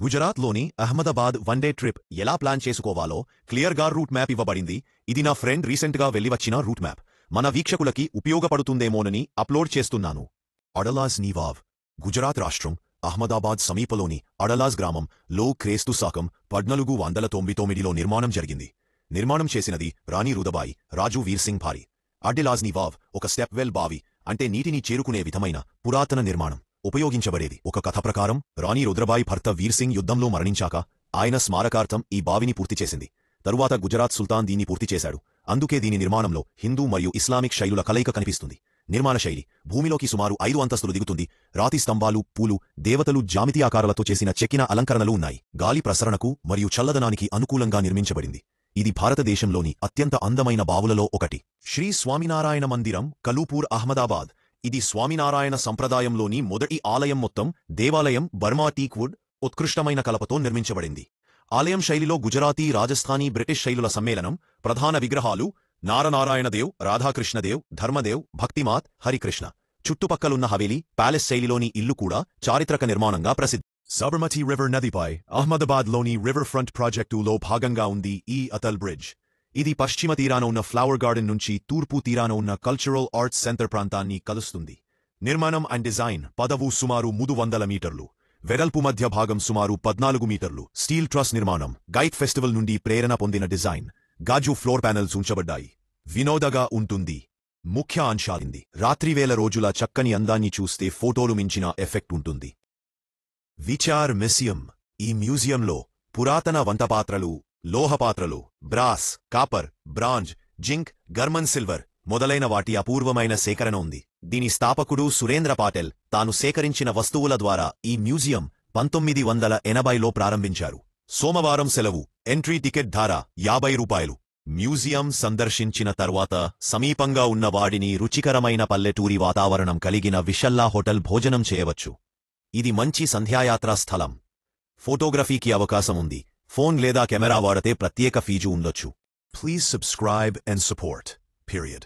గుజరాత్లోని Ahmedabad one day trip ఎలా plan చేసుకోవాలో క్లియర్గా రూట్ మ్యాప్ ఇవ్వబడింది. ఇది నా ఫ్రెండ్ రీసెంట్గా వెళ్ళివచ్చిన రూట్ మ్యాప్. మన వీక్షకులకి ఉపయోగపడుతుందేమోనని అప్లోడ్ చేస్తున్నాను. అడలాజ్ నీవావ్ గుజరాత్ రాష్ట్రం అహ్మదాబాద్ సమీపంలోని అడలాజ్ గ్రామం లో క్రీస్తు శకం 1499లో నిర్మాణం జరిగింది. నిర్మాణం చేసినది రాణి రుదబాయి రాజు వీర్ సింగ్ భారీ. అడలాజ్ నీవావ్ ఒక స్టెప్ వెల్ బావి అంటే నీటిని చేరుకునే విధమైన పురాతన నిర్మాణం ఉపయోగించబడేది. ఒక కథ ప్రకారం రాణి రుద్రబాయి భర్త వీర్ సింగ్ యుద్ధంలో మరణించాక ఆయన స్మారకార్థం ఈ బావిని పూర్తి చేసింది. తరువాత గుజరాత్ సుల్తాన్ దీన్ని పూర్తి చేశాడు. అందుకే దీని నిర్మాణంలో హిందూ మరియు ఇస్లామిక్ శైలుల కలయిక కనిపిస్తుంది. నిర్మాణ శైలి భూమిలోకి సుమారు 5 అంతస్తులు దిగుతుంది. రాతి స్తంభాలు, పూలు, దేవతలు, జామితి ఆకారాలతో చేసిన చెక్కిన అలంకరణలు ఉన్నాయి. గాలి ప్రసరణకు మరియు చల్లదనానికి అనుకూలంగా నిర్మించబడింది. ఇది భారతదేశంలోని అత్యంత అందమైన బావులలో ఒకటి. శ్రీ స్వామినారాయణ మందిరం, కలూపూర్, అహ్మదాబాద్. ఇది స్వామినారాయణ సంప్రదాయంలోని మొదటి ఆలయం. మొత్తం దేవాలయం బర్మా టీక్ వుడ్ ఉత్కృష్టమైన కలపతో నిర్మించబడింది. ఆలయం శైలిలో గుజరాతీ, రాజస్థానీ, బ్రిటిష్ శైలుల సమ్మేళనం. ప్రధాన విగ్రహాలు నారనారాయణదేవ్, రాధాకృష్ణదేవ్, ధర్మదేవ్, భక్తిమాత్, హరికృష్ణ. చుట్టుపక్కలున్న హవేలీ, ప్యాలెస్ శైలిలోని ఇల్లు కూడా చారిత్రక నిర్మాణంగా ప్రసిద్ధి. సబర్మతి రివర్ నదిపై అహ్మదాబాద్లోని రివర్ ఫ్రంట్ ప్రాజెక్టులో భాగంగా ఉంది ఈ అటల్ బ్రిడ్జ్. ఇది పశ్చిమ తీరాన ఉన్న ఫ్లవర్ గార్డెన్ నుంచి తూర్పు తీరాన ఉన్న కల్చరల్ ఆర్ట్స్ సెంటర్ ప్రాంతాన్ని కలుస్తుంది. నిర్మాణం అండ్ డిజైన్ పొడవు సుమారు 300 మీటర్లు, వెడల్పు మధ్య భాగం సుమారు 14 మీటర్లు. స్టీల్ ట్రస్ నిర్మాణం. గైట్ ఫెస్టివల్ నుండి ప్రేరణ పొందిన డిజైన్. గాజు ఫ్లోర్ ప్యానెల్స్ ఉంచబడ్డాయి. వినోదగా ఉంటుంది. ముఖ్య అంశాలింది. రాత్రివేళ రోజుల చక్కని అందాన్ని చూస్తే ఫోటోలు మించిన ఎఫెక్ట్ ఉంటుంది. విచార్ మ్యూజియం. ఈ మ్యూజియంలో పురాతన వంటపాత్రలు, లోహపాత్రలు, brass, copper, bronze, zinc, German silver మొదలైన వాటి అపూర్వమైన సేకరణ ఉంది. దీని స్థాపకుడు సురేంద్ర పాటెల్ తాను సేకరించిన వస్తువుల ద్వారా ఈ మ్యూజియం 1980లో ప్రారంభించారు. సోమవారం సెలవు. ఎంట్రీ టికెట్ ధర 50 రూపాయలు. మ్యూజియం సందర్శించిన తర్వాత సమీపంగా ఉన్న వాడిని రుచికరమైన పల్లెటూరి వాతావరణం కలిగిన విషల్లా హోటల్ భోజనం చేయవచ్చు. ఇది మంచి సంధ్యాయాత్రా స్థలం. ఫోటోగ్రఫీకి అవకాశం ఉంది. ఫోన్ లేదా కెమెరా వాడితే ప్రత్యేక ఫీజు ఉండొచ్చు. Please subscribe and support. Period.